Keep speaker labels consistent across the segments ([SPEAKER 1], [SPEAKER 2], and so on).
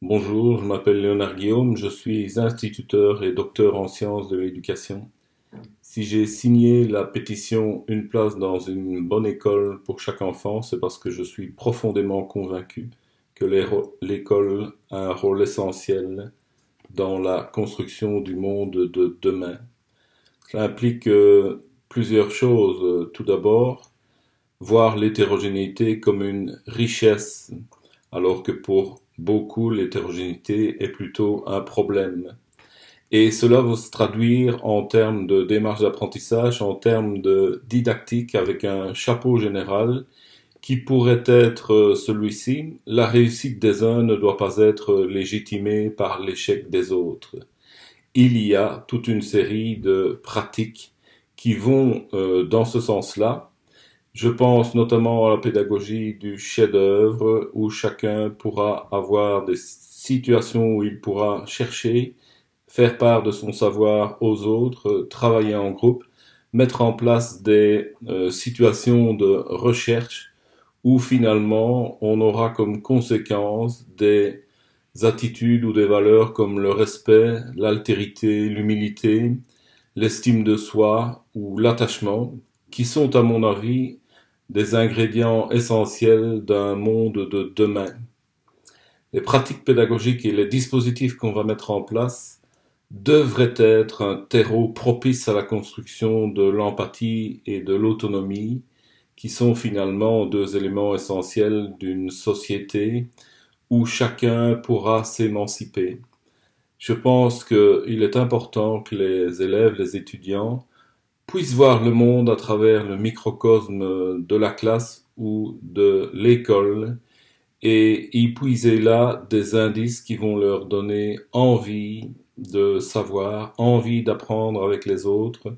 [SPEAKER 1] Bonjour, je m'appelle Léonard Guillaume, je suis instituteur et docteur en sciences de l'éducation. Si j'ai signé la pétition Une place dans une bonne école pour chaque enfant, c'est parce que je suis profondément convaincu que l'école a un rôle essentiel dans la construction du monde de demain. Cela implique plusieurs choses. Tout d'abord, voir l'hétérogénéité comme une richesse, alors que pour beaucoup l'hétérogénéité est plutôt un problème. Et cela va se traduire en termes de démarche d'apprentissage, en termes de didactique avec un chapeau général qui pourrait être celui-ci. La réussite des uns ne doit pas être légitimée par l'échec des autres. Il y a toute une série de pratiques qui vont dans ce sens-là. Je pense notamment à la pédagogie du chef-d'œuvre où chacun pourra avoir des situations où il pourra chercher, faire part de son savoir aux autres, travailler en groupe, mettre en place des situations de recherche où finalement on aura comme conséquence des attitudes ou des valeurs comme le respect, l'altérité, l'humilité, l'estime de soi ou l'attachement, qui sont à mon avis des ingrédients essentiels d'un monde de demain. Les pratiques pédagogiques et les dispositifs qu'on va mettre en place devraient être un terreau propice à la construction de l'empathie et de l'autonomie, qui sont finalement deux éléments essentiels d'une société où chacun pourra s'émanciper. Je pense qu'il est important que les élèves, les étudiants, puissent voir le monde à travers le microcosme de la classe ou de l'école et y puiser là des indices qui vont leur donner envie de savoir, envie d'apprendre avec les autres,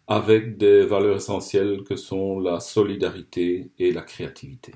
[SPEAKER 1] avec des valeurs essentielles que sont la solidarité et la créativité.